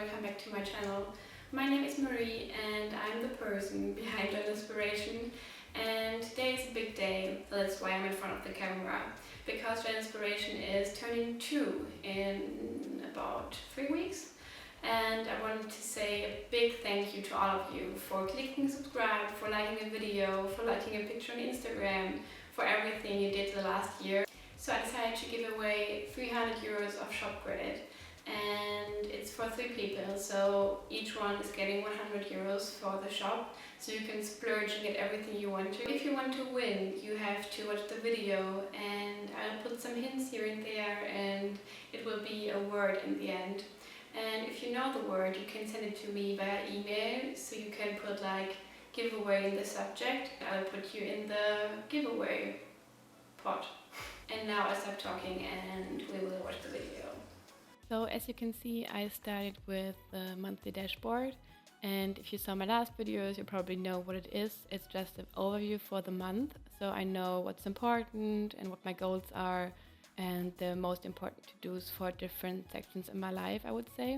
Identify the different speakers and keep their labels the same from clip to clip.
Speaker 1: welcome back to my channel. My name is Marie and I'm the person behind Journalspiration, and today is a big day, so that's why I'm in front of the camera, because Journalspiration is turning 2 in about 3 weeks, and I wanted to say a big thank you to all of you for clicking subscribe, for liking a video, for liking a picture on Instagram, for everything you did the last year. So I decided to give away 300 euros of shop credit, and it's for 3 people, so each one is getting 100 euros for the shop, so you can splurge and get everything you want to. If you want to win, you have to watch the video, and I'll put some hints here and there, and it will be a word in the end. And if you know the word, you can send it to me via email, so you can put like giveaway in the subject. I'll put you in the giveaway pot. And now I stop talking and we will watch the video. So as you can see, I started with the monthly dashboard, and if you saw my last videos, you probably know what it is. It's just an overview for the month, so I know what's important and what my goals are and the most important to-dos for different sections in my life, I would say.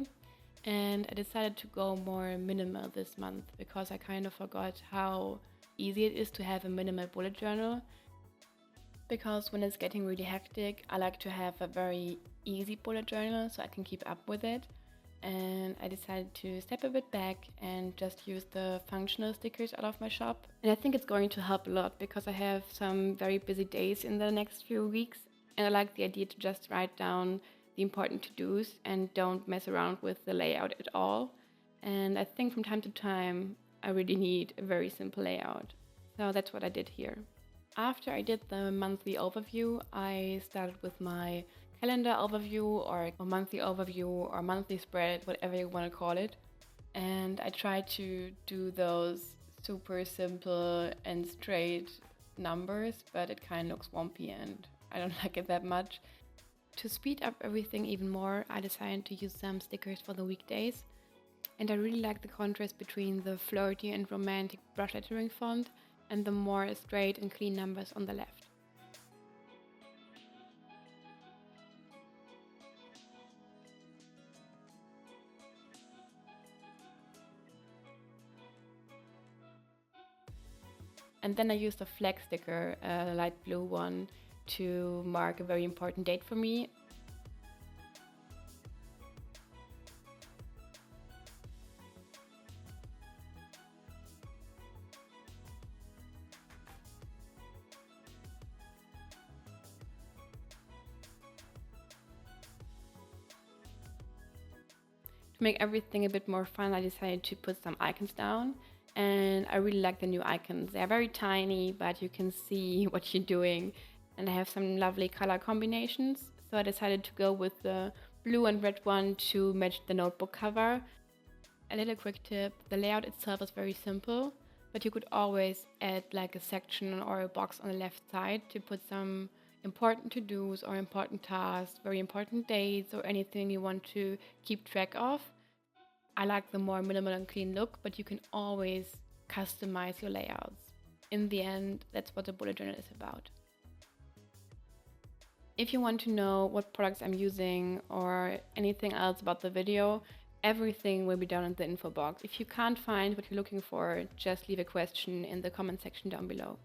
Speaker 1: And I decided to go more minimal this month because I kind of forgot how easy it is to have a minimal bullet journal. Because when it's getting really hectic, I like to have a very easy bullet journal so I can keep up with it. And I decided to step a bit back and just use the functional stickers out of my shop. And I think it's going to help a lot because I have some very busy days in the next few weeks. And I like the idea to just write down the important to-dos and don't mess around with the layout at all. And I think from time to time, I really need a very simple layout. So that's what I did here. After I did the monthly overview, I started with my calendar overview or a monthly overview or monthly spread, whatever you want to call it. And I tried to do those super simple and straight numbers, but it kind of looks swampy and I don't like it that much. To speed up everything even more, I decided to use some stickers for the weekdays. And I really like the contrast between the flirty and romantic brush lettering font and the more straight and clean numbers on the left. And then I used a flag sticker, a light blue one, to mark a very important date for me. To make everything a bit more fun, I decided to put some icons down, and I really like the new icons. They are very tiny, but you can see what you're doing, and I have some lovely color combinations, so I decided to go with the blue and red one to match the notebook cover. A little quick tip, the layout itself is very simple, but you could always add like a section or a box on the left side to put some important to-dos or important tasks, very important dates, or anything you want to keep track of. I like the more minimal and clean look, but you can always customize your layouts. In the end, that's what the bullet journal is about. If you want to know what products I'm using or anything else about the video, everything will be down in the info box. If you can't find what you're looking for, just leave a question in the comment section down below.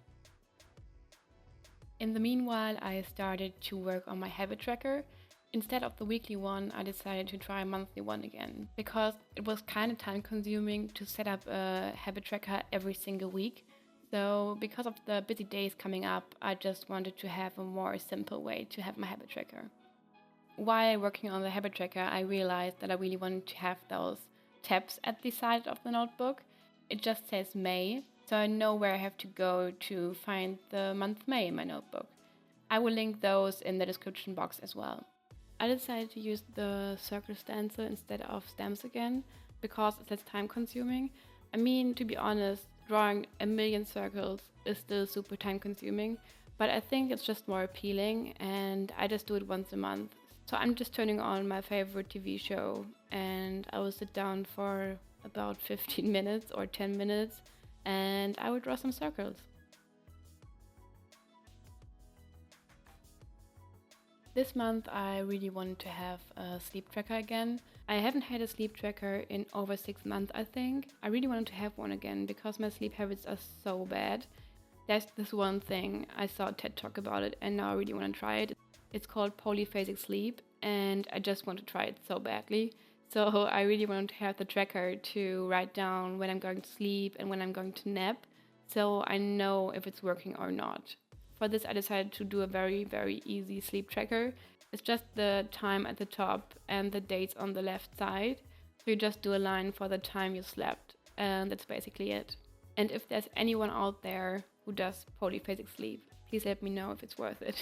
Speaker 1: In the meanwhile, I started to work on my habit tracker. Instead of the weekly one, I decided to try a monthly one again, because it was kind of time consuming to set up a habit tracker every single week. So because of the busy days coming up, I just wanted to have a more simple way to have my habit tracker. While working on the habit tracker, I realized that I really wanted to have those tabs at the side of the notebook. It just says May, so I know where I have to go to find the month May in my notebook. I will link those in the description box as well. I decided to use the circle stencil instead of stamps again, because it's less time consuming. I mean, to be honest, drawing a million circles is still super time consuming, but I think it's just more appealing, and I just do it once a month. So I'm just turning on my favorite TV show, and I will sit down for about 15 minutes or 10 minutes, and I will draw some circles. This month I really wanted to have a sleep tracker again. I haven't had a sleep tracker in over 6 months, I think. I really wanted to have one again because my sleep habits are so bad. There's this one thing, I saw a TED talk about it and now I really want to try it. It's called polyphasic sleep and I just want to try it so badly. So I really want to have the tracker to write down when I'm going to sleep and when I'm going to nap, so I know if it's working or not. For this I decided to do a very, very easy sleep tracker. It's just the time at the top and the dates on the left side. So you just do a line for the time you slept and that's basically it. And if there's anyone out there who does polyphasic sleep, please let me know if it's worth it.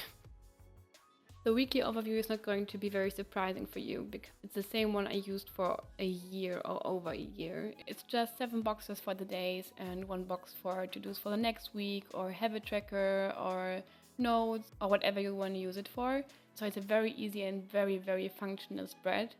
Speaker 1: The weekly overview is not going to be very surprising for you because it's the same one I used for a year or over a year. It's just 7 boxes for the days and 1 box for to-dos for the next week or habit tracker or notes or whatever you want to use it for. So it's a very easy and very, very functional spread.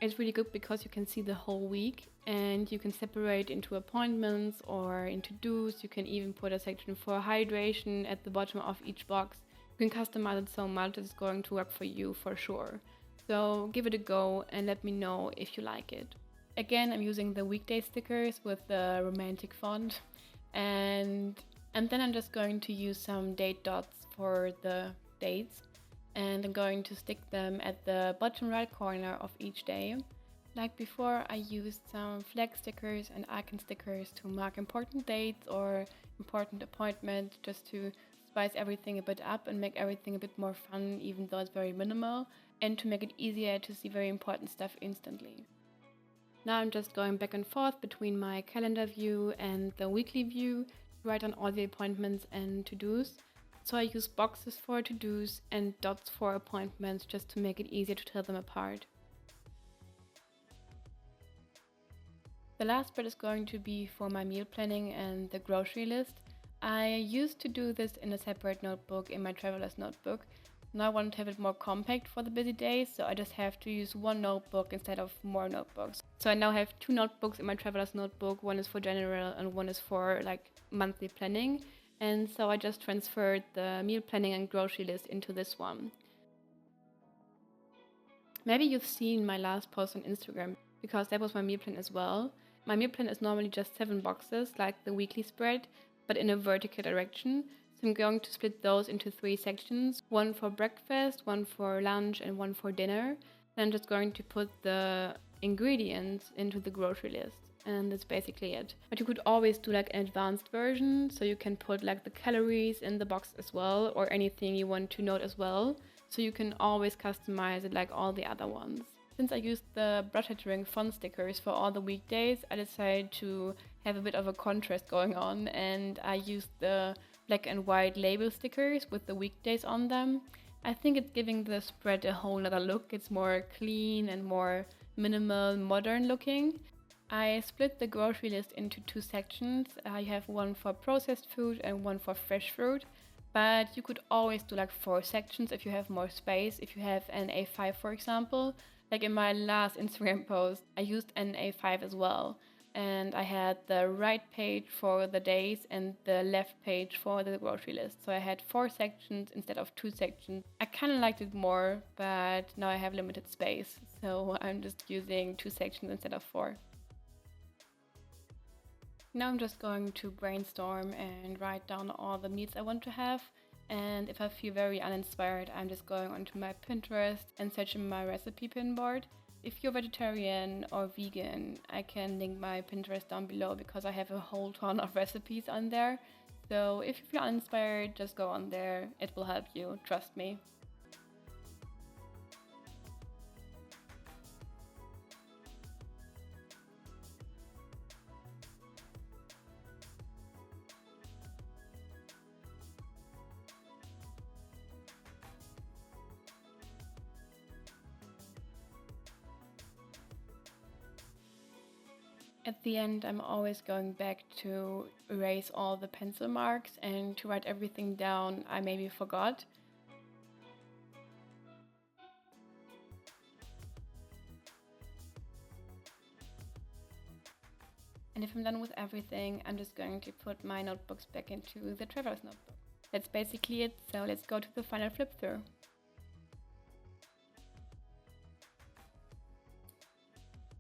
Speaker 1: It's really good because you can see the whole week and you can separate into appointments or into do's. You can even put a section for hydration at the bottom of each box. You can customize it so much that it's going to work for you for sure. So give it a go and let me know if you like it. Again, I'm using the weekday stickers with the romantic font and then I'm just going to use some date dots for the dates. And I'm going to stick them at the bottom right corner of each day. Like before, I used some flag stickers and icon stickers to mark important dates or important appointments, just to spice everything a bit up and make everything a bit more fun, even though it's very minimal, and to make it easier to see very important stuff instantly. Now I'm just going back and forth between my calendar view and the weekly view to write on all the appointments and to-dos. So I use boxes for to-dos and dots for appointments just to make it easier to tell them apart. The last bit is going to be for my meal planning and the grocery list. I used to do this in a separate notebook in my traveler's notebook. Now I want to have it more compact for the busy days, so I just have to use one notebook instead of more notebooks. So I now have 2 notebooks in my traveler's notebook. One is for general and one is for like monthly planning. And so I just transferred the meal planning and grocery list into this one. Maybe you've seen my last post on Instagram because that was my meal plan as well. My meal plan is normally just 7 boxes like the weekly spread, but in a vertical direction. So I'm going to split those into 3 sections, 1 for breakfast, 1 for lunch and 1 for dinner. Then I'm just going to put the ingredients into the grocery list. And that's basically it. But you could always do like an advanced version, so you can put like the calories in the box as well, or anything you want to note as well. So you can always customize it like all the other ones. Since I used the blood-shattering font stickers for all the weekdays, I decided to have a bit of a contrast going on, and I used the black and white label stickers with the weekdays on them. I think it's giving the spread a whole other look. It's more clean and more minimal, modern looking. I split the grocery list into 2 sections. I have 1 for processed food and 1 for fresh fruit. But you could always do like 4 sections if you have more space. If you have an A5, for example. Like in my last Instagram post, I used an A5 as well. And I had the right page for the days and the left page for the grocery list. So I had 4 sections instead of 2 sections. I kind of liked it more, but now I have limited space. So I'm just using 2 sections instead of 4. Now I'm just going to brainstorm and write down all the meals I want to have. And if I feel very uninspired, I'm just going onto my Pinterest and searching my recipe pin board. If you're vegetarian or vegan, I can link my Pinterest down below because I have a whole ton of recipes on there. So if you feel uninspired, just go on there. It will help you, trust me. At the end, I'm always going back to erase all the pencil marks and to write everything down I maybe forgot. And if I'm done with everything, I'm just going to put my notebooks back into the traveler's notebook. That's basically it, so let's go to the final flip through.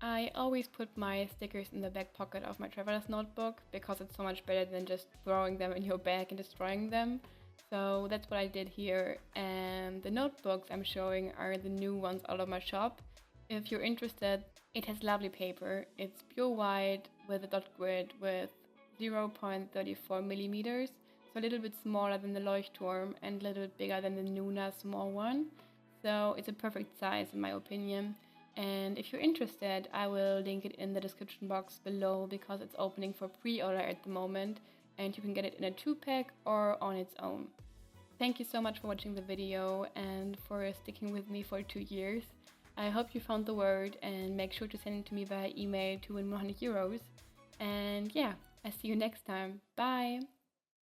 Speaker 1: I always put my stickers in the back pocket of my traveler's notebook because it's so much better than just throwing them in your bag and destroying them. So that's what I did here, and the notebooks I'm showing are the new ones out of my shop. If you're interested, it has lovely paper. It's pure white with a dot grid with 0.34 millimeters, so a little bit smaller than the Leuchtturm and a little bit bigger than the Nuna small one. So it's a perfect size in my opinion. And if you're interested, I will link it in the description box below because it's opening for pre-order at the moment and you can get it in a 2-pack or on its own. Thank you so much for watching the video and for sticking with me for 2 years. I hope you found the word and make sure to send it to me via email to win €100. And yeah, I see you next time. Bye!